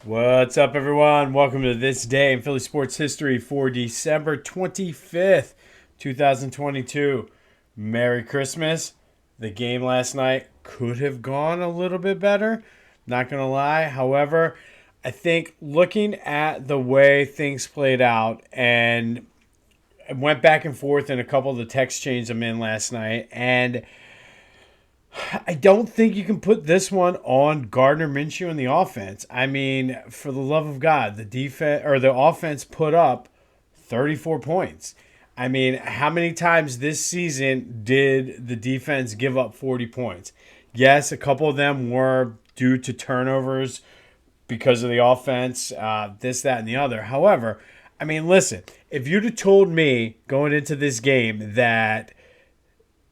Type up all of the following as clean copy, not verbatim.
What's up, everyone? Welcome to this day in Philly sports history for December 25th, 2022. Merry Christmas. The game last night could have gone a little bit better. Not going to lie. However, I think looking at the way things played out, and I went back and forth in a couple of the text chains I'm in last night, and I don't think you can put this one on Gardner Minshew and the offense. I mean, for the love of God, the defense or the offense put up 34 points. I mean, how many times this season did the defense give up 40 points? Yes, a couple of them were due to turnovers because of the offense, this, that, and the other. However, I mean, listen, if you'd have told me going into this game that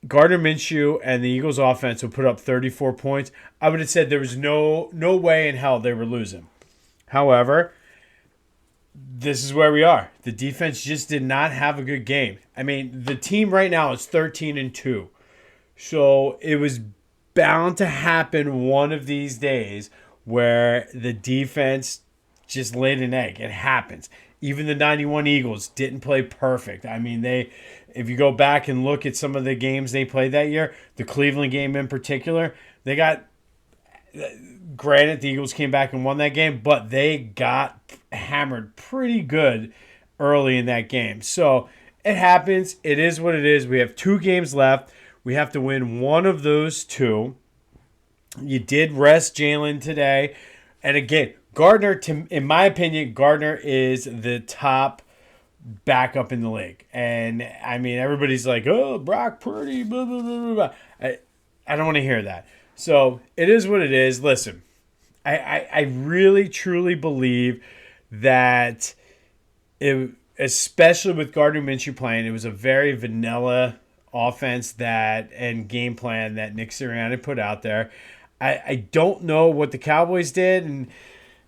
Gardner Minshew and the Eagles offense would put up 34 points, I would have said there was no way in hell they were losing. However, this is where we are. The defense just did not have a good game. I mean, the team right now is 13-2. So it was bound to happen one of these days where the defense just laid an egg. It happens. Even the 91 Eagles didn't play perfect. I mean, if you go back and look at some of the games they played that year, the Cleveland game in particular, they got, granted, the Eagles came back and won that game, but they got hammered pretty good early in that game. So it happens. It is what it is. We have 2 games left. We have to win one of those 2. You did rest Jalen today. And again, Gardner, in my opinion, Gardner is the top backup in the league. And I mean, everybody's like, oh, Brock Purdy, blah, blah, blah, blah. I don't want to hear that. So it is what it is. Listen, I really, truly believe that, especially with Gardner Minshew playing, it was a very vanilla offense and game plan that Nick Sirianni put out there. I don't know what the Cowboys did, and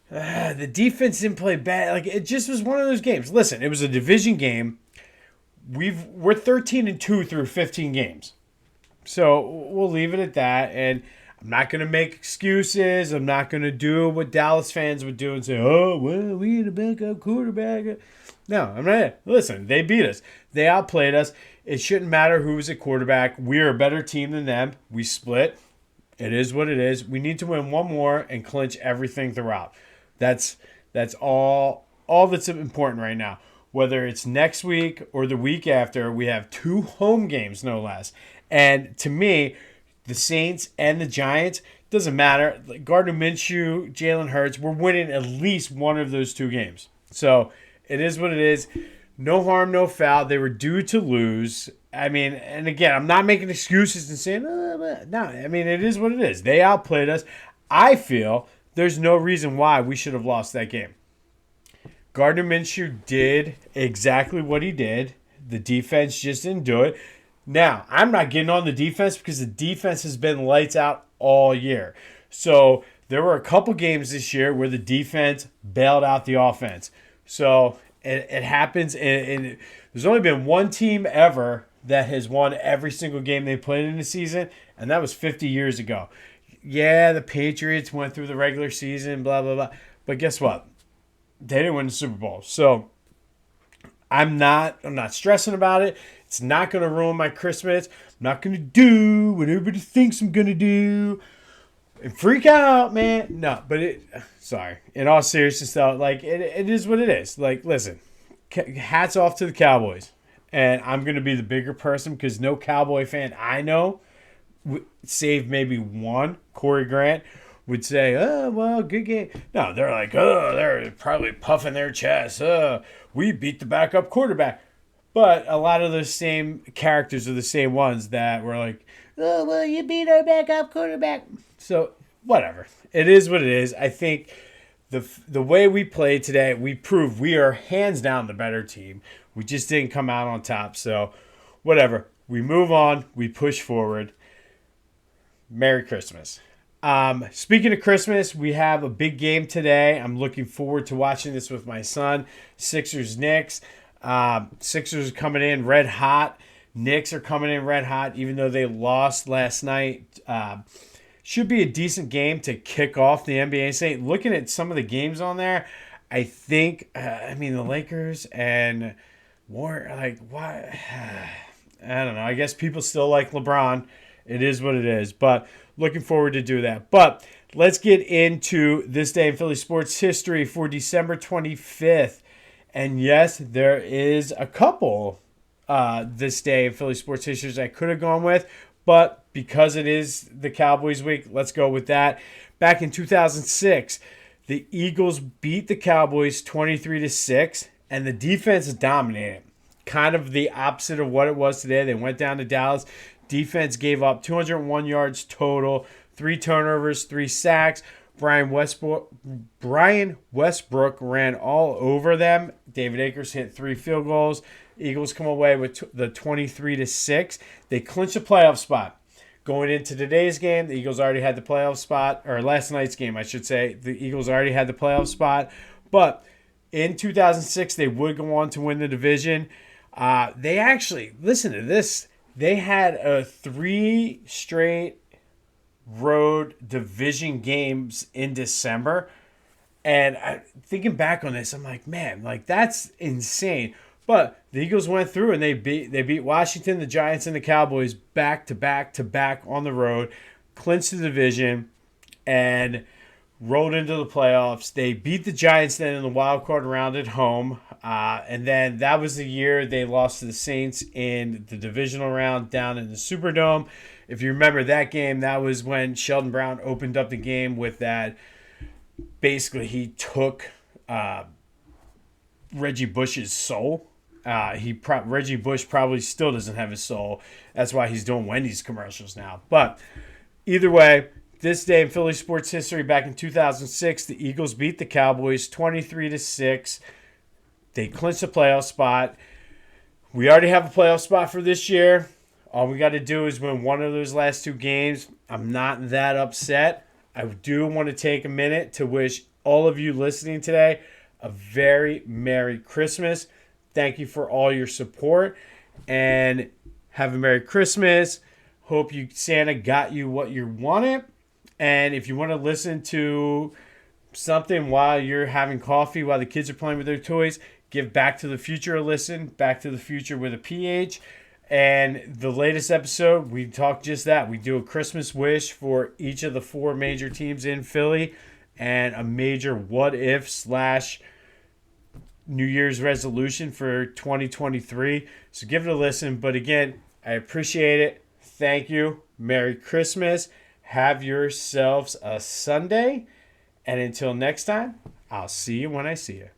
the defense didn't play bad. Like, it just was one of those games. Listen, it was a division game. We're 13-2 through 15 games, so we'll leave it at that. And I'm not going to make excuses. I'm not going to do what Dallas fans would do and say, "Oh, well, we had a backup quarterback." No, I'm not. Listen, they beat us. They outplayed us. It shouldn't matter who was at quarterback. We're a better team than them. We split. It is what it is. We need to win one more and clinch everything throughout. That's all that's important right now. Whether it's next week or the week after, we have 2 home games, no less. And to me, the Saints and the Giants, doesn't matter. Gardner Minshew, Jalen Hurts, we're winning at least one of those 2 games. So it is what it is. No harm, no foul. They were due to lose. I mean, and again, I'm not making excuses and saying, no. I mean, it is what it is. They outplayed us. I feel there's no reason why we should have lost that game. Gardner Minshew did exactly what he did. The defense just didn't do it. Now, I'm not getting on the defense because the defense has been lights out all year. So there were a couple games this year where the defense bailed out the offense. So it happens, and there's only been one team ever that has won every single game they played in the season, and that was 50 years ago. Yeah, the Patriots went through the regular season, blah, blah, blah. But guess what? They didn't win the Super Bowl. So I'm not stressing about it. It's not going to ruin my Christmas. I'm not going to do what everybody thinks I'm going to do and freak out, man. No, but sorry. In all seriousness, though, like, it is what it is. Like, listen, hats off to the Cowboys. And I'm going to be the bigger person because no Cowboy fan I know, save maybe one, Corey Grant, would say, oh, well, good game. No, they're like, oh, they're probably puffing their chest. We beat the backup quarterback. But a lot of those same characters are the same ones that were like, oh, well, you beat our backup quarterback. So, whatever. It is what it is. I think the way we played today, we proved we are hands down the better team. We just didn't come out on top. So, whatever. We move on. We push forward. Merry Christmas. Speaking of Christmas, we have a big game today. I'm looking forward to watching this with my son. Sixers Knicks. Sixers are coming in red hot. Knicks are coming in red hot, even though they lost last night. should be a decent game to kick off the NBA. Saying, looking at some of the games on there, I think, the Lakers and Warriors, like, why? I don't know. I guess people still like LeBron. It is what it is. But looking forward to do that. But let's get into this day in Philly sports history for December 25th. And yes, there is a couple this day in Philly sports history I could have gone with. But because it is the Cowboys week, let's go with that. Back in 2006, the Eagles beat the Cowboys 23-6, and the defense dominated. Kind of the opposite of what it was today. They went down to Dallas. Defense gave up 201 yards total, 3 turnovers, 3 sacks. Brian Westbrook ran all over them. David Akers hit 3 field goals. Eagles come away with the 23-6. They clinched a playoff spot. Going into today's game, the Eagles already had the playoff spot, or last night's game, I should say. The Eagles already had the playoff spot. But in 2006, they would go on to win the division. They actually, listen to this, they had 3 straight road division games in December. And thinking back on this, I'm like, man, like that's insane. But the Eagles went through and they beat Washington, the Giants, and the Cowboys back to back on the road, clinched the division, and rolled into the playoffs. They beat the Giants then in the wild card round at home. And then that was the year they lost to the Saints in the divisional round down in the Superdome. If you remember that game, that was when Sheldon Brown opened up the game with that. Basically, he took Reggie Bush's soul. Reggie Bush probably still doesn't have his soul. That's why he's doing Wendy's commercials now. But either way, this day in Philly sports history, back in 2006, the Eagles beat the Cowboys 23-6. They clinched a playoff spot. We already have a playoff spot for this year. All we got to do is win one of those last 2 games. I'm not that upset. I do want to take a minute to wish all of you listening today a very Merry Christmas. Thank you for all your support, and have a Merry Christmas. Hope Santa got you what you wanted. And if you want to listen to something while you're having coffee, while the kids are playing with their toys, give Back to the Future a listen. Back to the Future with a PH. And the latest episode, we talk just that. We do a Christmas wish for each of the 4 major teams in Philly and a major what-if / New Year's resolution for 2023. So give it a listen. But again, I appreciate it. Thank you. Merry Christmas. Have yourselves a Sunday. And until next time, I'll see you when I see you.